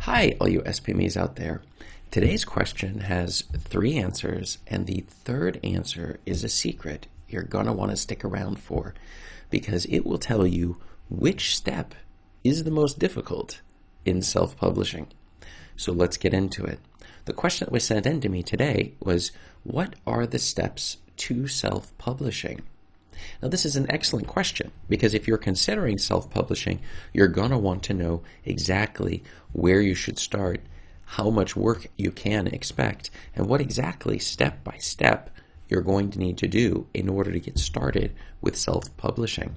Hi, all you SPMEs out there. Today's question has 3 answers, and the third answer is a secret you're going to want to stick around for because it will tell you which step is the most difficult in self-publishing. So let's get into it. The question that was sent in to me today was, what are the steps to self-publishing? Now, this is an excellent question because if you're considering self-publishing, you're going to want to know exactly where you should start, how much work you can expect, and what exactly step by step you're going to need to do in order to get started with self-publishing.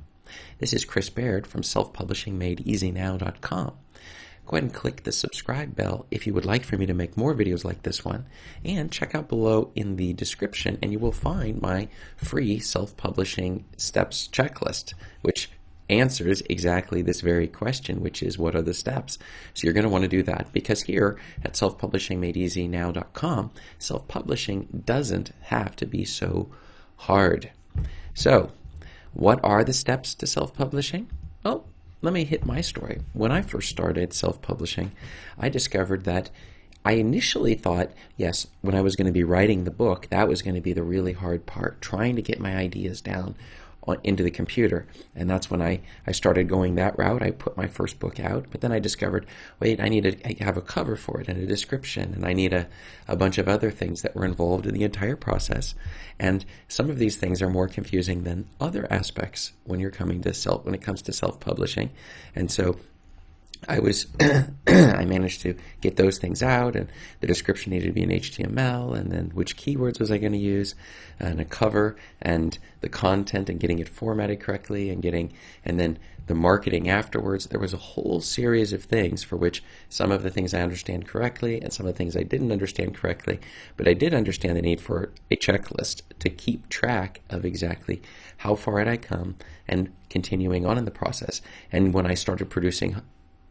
This is Chris Baird from selfpublishingmadeeasynow.com. Go ahead and click the subscribe bell if you would like for me to make more videos like this one, and check out below in the description and you will find my free self-publishing steps checklist, which answers exactly this very question, which is what are the steps. So you're going to want to do that because here at selfpublishingmadeeasynow.com, self-publishing doesn't have to be so hard. So what are the steps to self-publishing? Well, let me hit my story. When I first started self-publishing, I discovered that I initially thought, yes, when I was going to be writing the book, that was going to be the really hard part, trying to get my ideas down into the computer. And that's when I started going that route. I put my first book out, but then I discovered, wait, I need to have a cover for it and a description, and I need a bunch of other things that were involved in the entire process. And some of these things are more confusing than other aspects when it comes to self-publishing. And so I managed to get those things out, and the description needed to be in HTML, and then which keywords was I going to use, and a cover, and the content, and getting it formatted correctly, and then the marketing afterwards. There was a whole series of things for which some of the things I understand correctly, and some of the things I didn't understand correctly, but I did understand the need for a checklist to keep track of exactly how far had I come, and continuing on in the process. And when I started producing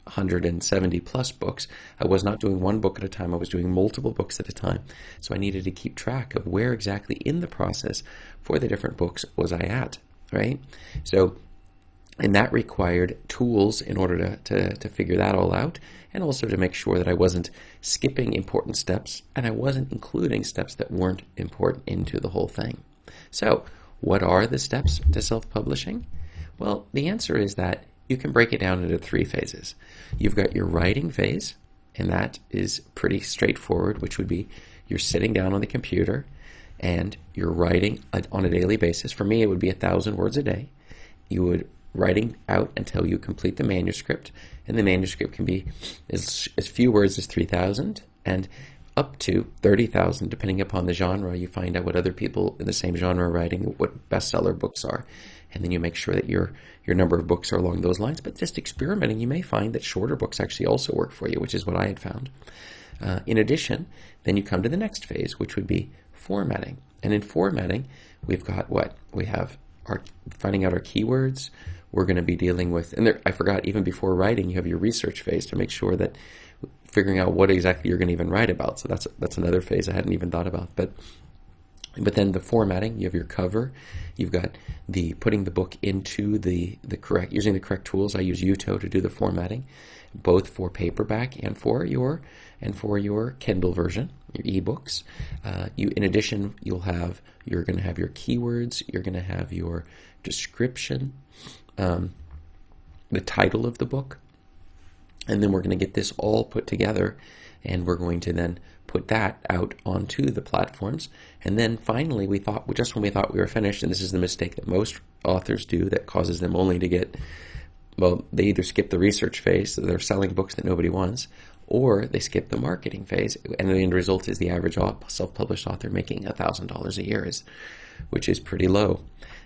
170 plus books, I was not doing one book at a time, I was doing multiple books at a time. So I needed to keep track of where exactly in the process for the different books was I at, right? So, and that required tools in order to figure that all out, and also to make sure that I wasn't skipping important steps and I wasn't including steps that weren't important into the whole thing. So what are the steps to self-publishing? Well, the answer is that you can break it down into 3 phases. You've got your writing phase, and that is pretty straightforward, which would be you're sitting down on the computer and you're writing on a daily basis. For me, it would be 1,000 words a day. You would writing out until you complete the manuscript, and the manuscript can be as few words as 3,000 and up to 30,000, depending upon the genre. You find out what other people in the same genre are writing, what bestseller books are, and then you make sure that your number of books are along those lines. But just experimenting, you may find that shorter books actually also work for you, which is what I had found. In addition, then you come to the next phase, which would be formatting. And in formatting, we've got what? We have finding out our keywords. We're going to be dealing with, and there, I forgot, even before writing, you have your research phase to make sure that figuring out what exactly you're going to even write about. So that's another phase I hadn't even thought about. But then the formatting, you have your cover, you've got the putting the book into the correct, using the correct tools. I use Uto to do the formatting, both for paperback and for your Kindle version, your ebooks. In addition, you're going to have your keywords, you're going to have your description, the title of the book, and then we're going to get this all put together, and we're going to then put that out onto the platforms. And then finally, just when we thought we were finished, and this is the mistake that most authors do that causes them only to get, well, they either skip the research phase, so they're selling books that nobody wants, or they skip the marketing phase, and the end result is the average self-published author making $1,000 a year, which is pretty low.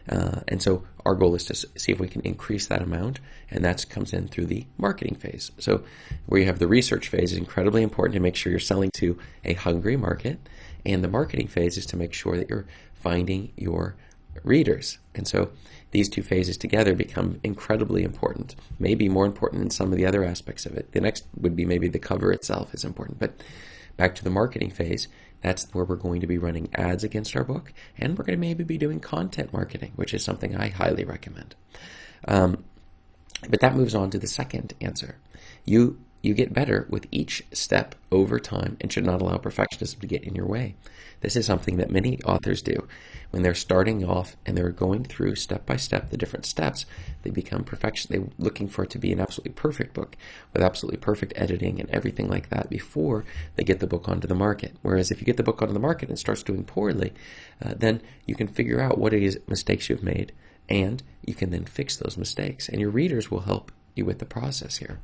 And so our goal is to see if we can increase that amount, and that comes in through the marketing phase. So where you have the research phase is incredibly important to make sure you're selling to a hungry market, and the marketing phase is to make sure that you're finding your readers. And so these 2 phases together become incredibly important, maybe more important than some of the other aspects of it. The next would be maybe the cover itself is important, but back to the marketing phase, that's where we're going to be running ads against our book, and we're going to maybe be doing content marketing, which is something I highly recommend. But that moves on to the second answer. You you get better with each step over time and should not allow perfectionism to get in your way. This is something that many authors do. When they're starting off and they're going through step by step the different steps, they become perfection. They're looking for it to be an absolutely perfect book with absolutely perfect editing and everything like that before they get the book onto the market. Whereas if you get the book onto the market and it starts doing poorly, then you can figure out what it is mistakes you've made, and you can then fix those mistakes. And your readers will help you with the process here.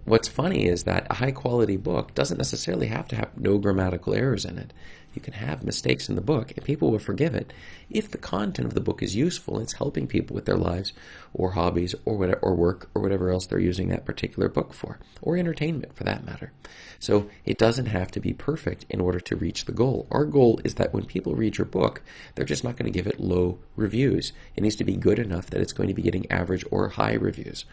What's funny is that a high quality book doesn't necessarily have to have no grammatical errors in it. You can have mistakes in the book and people will forgive it if the content of the book is useful and it's helping people with their lives or hobbies or whatever, or work or whatever else they're using that particular book for, or entertainment for that matter. So it doesn't have to be perfect in order to reach the goal. Our goal is that when people read your book, they're just not going to give it low reviews. It needs to be good enough that it's going to be getting average or high reviews.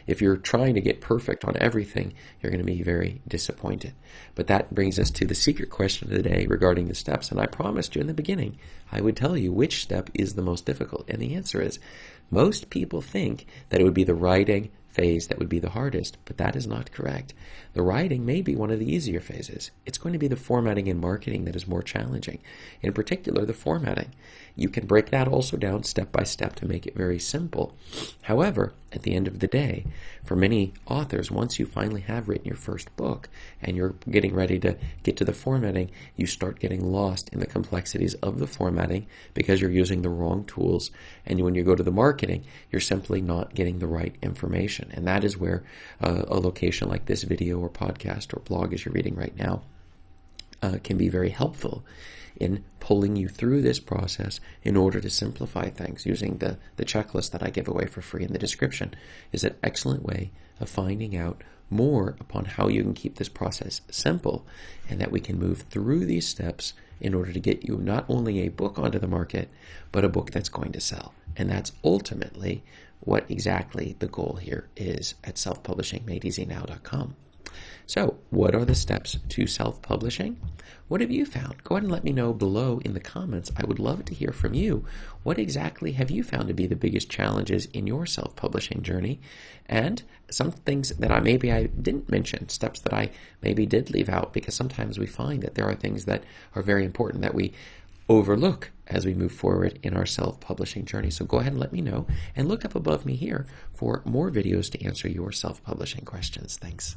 If you're trying to get perfect on everything, you're going to be very disappointed. But that brings us to the secret question of the day regarding the steps. And I promised you in the beginning, I would tell you which step is the most difficult. And the answer is, most people think that it would be the writing phase that would be the hardest, but that is not correct. The writing may be one of the easier phases. It's going to be the formatting and marketing that is more challenging. In particular, the formatting. You can break that also down step by step to make it very simple. However, at the end of the day, for many authors, once you finally have written your first book and you're getting ready to get to the formatting, you start getting lost in the complexities of the formatting because you're using the wrong tools. And when you go to the marketing, you're simply not getting the right information. And that is where a location like this video or podcast or blog as you're reading right now can be very helpful in pulling you through this process in order to simplify things. Using the checklist that I give away for free in the description is an excellent way of finding out more upon how you can keep this process simple, and that we can move through these steps in order to get you not only a book onto the market, but a book that's going to sell. And that's ultimately what exactly the goal here is at selfpublishingmadeeasynow.com. So, what are the steps to self-publishing? What have you found? Go ahead and let me know below in the comments. I would love to hear from you. What exactly have you found to be the biggest challenges in your self-publishing journey? And some things that I didn't mention, steps that I maybe did leave out, because sometimes we find that there are things that are very important that we overlook as we move forward in our self-publishing journey. So go ahead and let me know, and look up above me here for more videos to answer your self-publishing questions. Thanks.